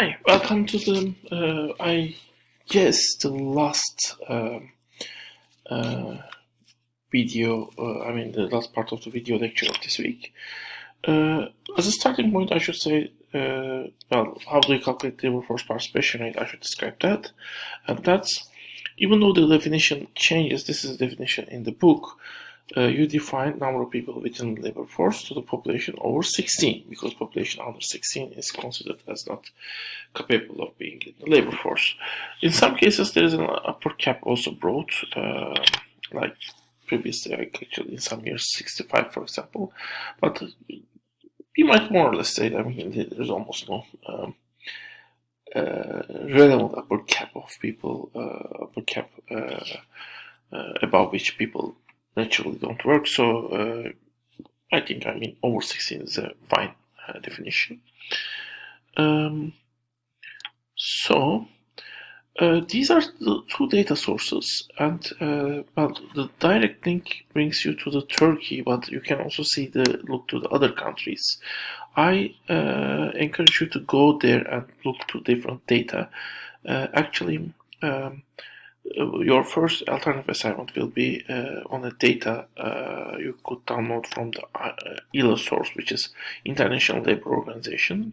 Hi, welcome to I guess the last video, the last part of the video lecture of this week. As a starting point, I should say, how do you calculate labor force participation rate? I should describe that. And that's, even though the definition changes, this is the definition in the book, you define number of people within the labor force to the population over 16, because population under 16 is considered as not capable of being in the labor force. In some cases, there is an upper cap also brought, like previously, actually in some years 65, for example, but you might more or less say that there's almost no relevant upper cap of people, above which people naturally don't work. So I think over 16 is a fine definition. These are the two data sources, and the direct link brings you to the Turkey, but you can also look to the other countries. I encourage you to go there and look to different data. Your first alternative assignment will be on a data you could download from the ILO source, which is International Labour Organization.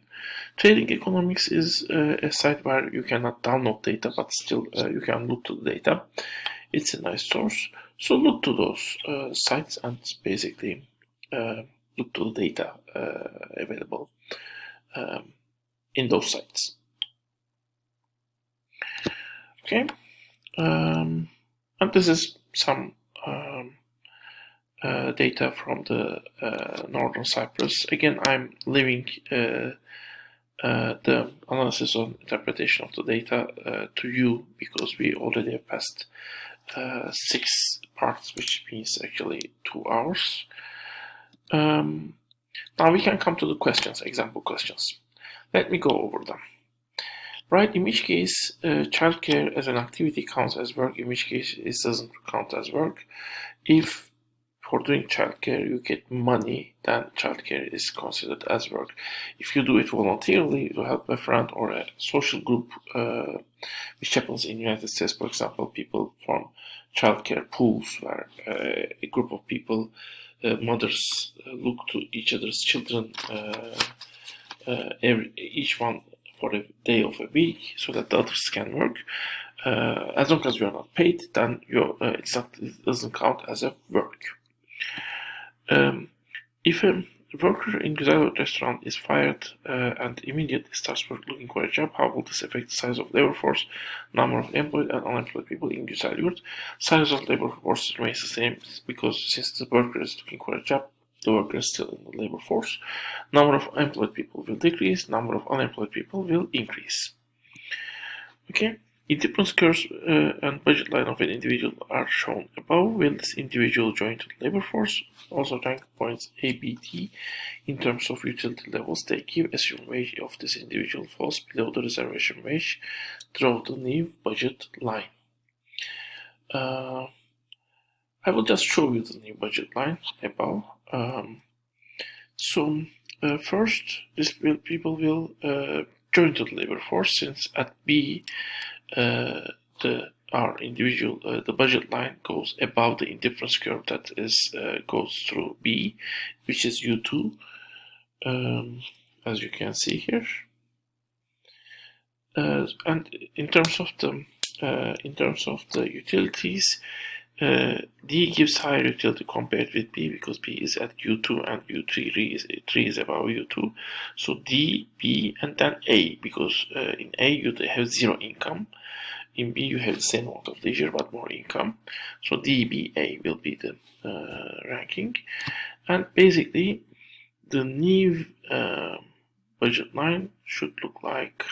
Trading Economics is a site where you cannot download data, but still you can look to the data. It's a nice source. So look to those sites and basically look to the data available in those sites. Okay. And this is some data from the Northern Cyprus. Again, I'm leaving the analysis and interpretation of the data to you, because we already have passed 6 parts, which means actually 2 hours. Now we can come to the questions, example questions. Let me go over them. Right, in which case childcare as an activity counts as work, in which case it doesn't count as work. If for doing childcare you get money, then childcare is considered as work. If you do it voluntarily to help a friend or a social group, which happens in the United States, for example, people form childcare pools where a group of people, mothers, look to each other's children, each one for a day of a week, so that the others can work. As long as you are not paid, then it doesn't count as a work. If a worker in Güzel restaurant is fired and immediately starts looking for a job, how will this affect the size of labor force, number of employed and unemployed people in Güzel? Size of labor force remains the same, because since the worker is looking for a job, the worker is still in the labor force. Number of employed people will decrease, number of unemployed people will increase. Okay, indifference curves and budget line of an individual are shown above. Will this individual join to the labor force? Also rank points A, B, D in terms of utility levels they give. Assume wage of this individual falls below the reservation wage. Draw the new budget line. I will just show you the new budget line above. First, people will join to the labor force, since at B, the budget line goes above the indifference curve that goes through B, which is U2, as you can see here. And in terms of the utilities, D gives higher utility compared with B, because B is at U2 and U3 is above U2. So D, B, and then A, because in A you have 0 income. In B you have the same amount of leisure but more income. So D, B, A will be the ranking. And basically the new budget line should look like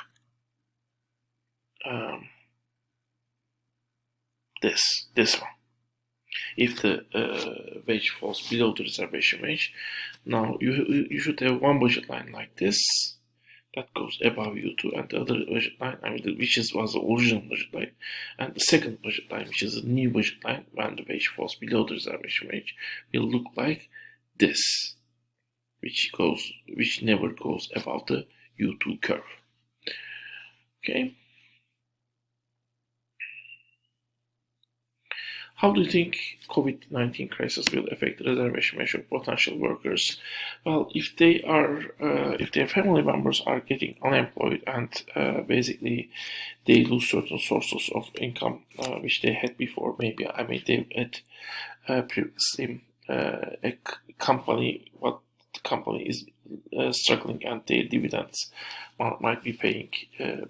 this one. If the wage falls below the reservation wage, now you should have one budget line like this that goes above U2, and the other budget line, which was the original budget line, and the second budget line, which is a new budget line, when the wage falls below the reservation wage, will look like this, which never goes above the U2 curve. Okay. How do you think COVID-19 crisis will affect the reservation wage of potential workers? Well, if if their family members are getting unemployed and basically they lose certain sources of income which they had before, maybe they had previously a company, what the company is struggling, and their dividends might be paying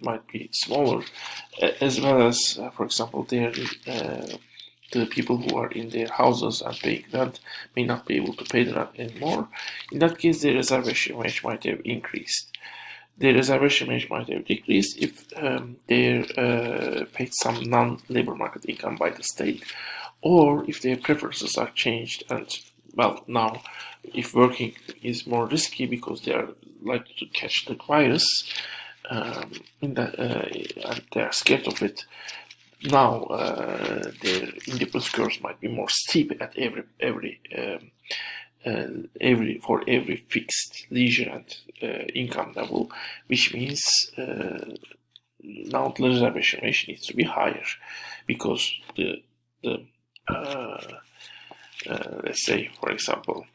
might be smaller, as well as, for example, the people who are in their houses and paying rent may not be able to pay the rent anymore. In that case, the reservation wage might have increased. The reservation wage might have decreased if they paid some non-labor market income by the state, or if their preferences are changed and, well, now if working is more risky because they are likely to catch the virus and they are scared of it. Now their independence curves might be more steep at every fixed leisure and income level, which means now the reservation wage needs to be higher, because the let's say, for example,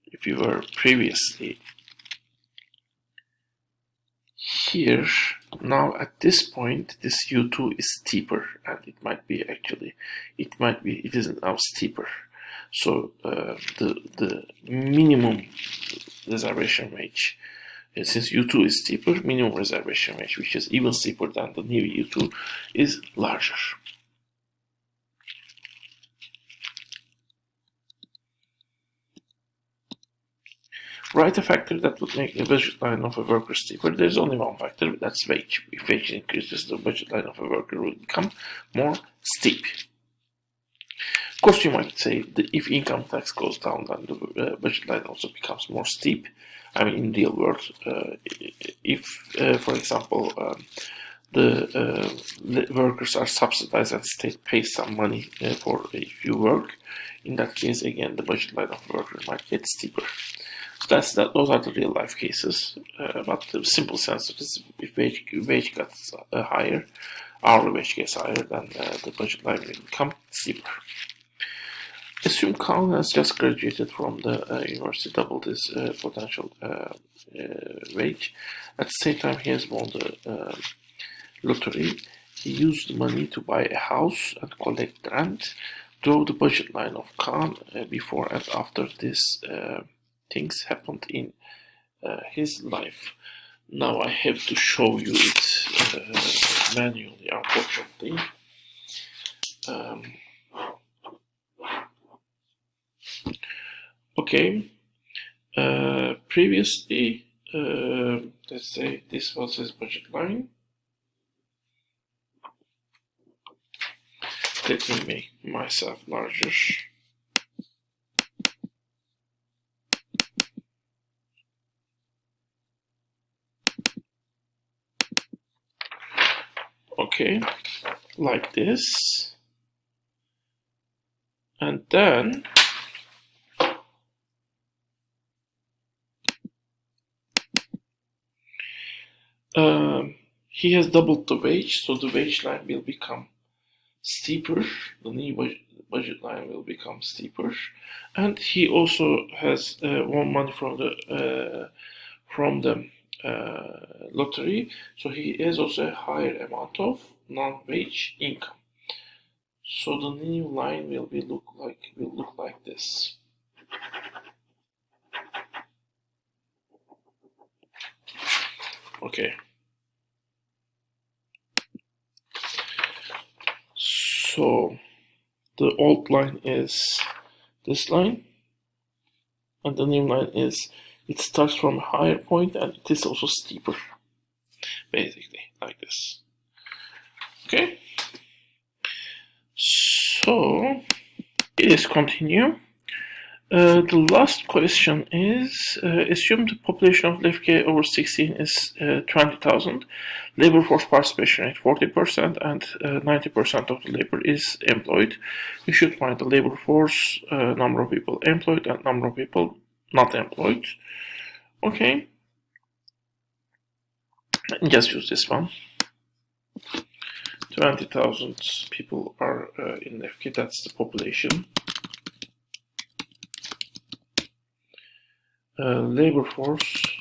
if you were previously here, now at this point this U2 is steeper, and it is now steeper. So the minimum reservation wage, since U2 is steeper, minimum reservation wage, which is even steeper than the new U2, is larger. Write a factor that would make the budget line of a worker steeper. There's only one factor, that's wage. If wage increases, the budget line of a worker will become more steep. Of course, you might say that if income tax goes down, then the budget line also becomes more steep. I mean, in real world, if, for example, the workers are subsidized and state pays some money for if you work, in that case, again, the budget line of a worker might get steeper. So those are the real life cases. But the simple sense is, if wage gets higher, hourly wage gets higher, then the budget line will become steeper. Assume Khan has just graduated from the university, doubled his potential wage. At the same time, he has won the lottery. He used the money to buy a house and collect rent. Draw the budget line of Khan before and after this things happened in his life. Now I have to show you it manually, unfortunately. Okay. Previously, let's say this was his budget line. Let me make myself larger. Okay, like this. And then he has doubled the wage, so the wage line will become steeper. The new budget line will become steeper, and he also has won money from the lottery, so he has also a higher amount of non-wage income. So the new line will look like this. Okay. So the old line is this line, and the new line is, it starts from a higher point and it is also steeper, basically like this. Okay. So let's continue. The last question is, assume the population of Lefke over 16 is 20,000, labor force participation rate 40%, and 90% of the labor is employed. You should find the labor force, number of people employed, and number of people not employed. Okay, just use this one. 20,000 people are in FK, that's the population. Labor force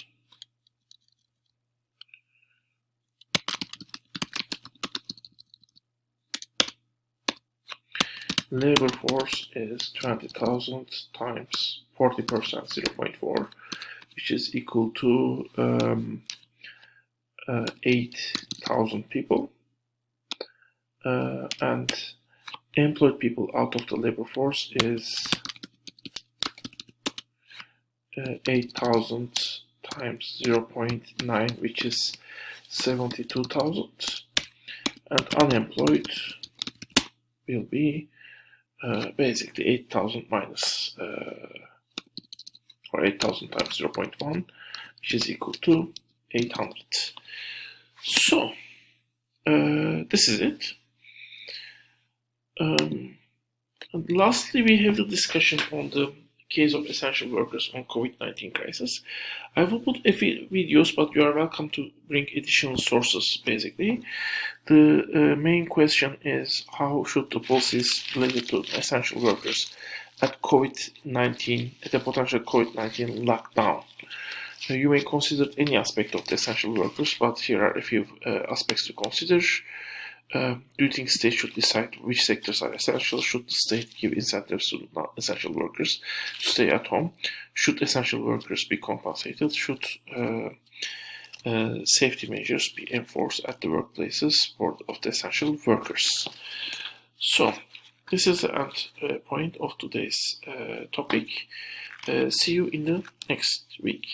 is 20,000 times 40%, 0.4, which is equal to 8,000 people. And employed people out of the labor force is 8,000 times 0.9, which is 72,000. And unemployed will be basically 8,000 minus or 8,000 times 0.1, which is equal to 800. So this is it. And lastly, we have the discussion on the case of essential workers on COVID-19 crisis. I will put a few videos, but you are welcome to bring additional sources. Basically, the main question is how should the policies related to essential workers at COVID-19, at a potential COVID-19 lockdown. You may consider any aspect of the essential workers, but here are a few aspects to consider. Do you think states should decide which sectors are essential? Should the state give incentives to non-essential workers to stay at home? Should essential workers be compensated? Should safety measures be enforced at the workplaces of the essential workers? So, this is the end point of today's topic. See you in the next week.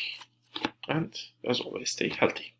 And as always, stay healthy.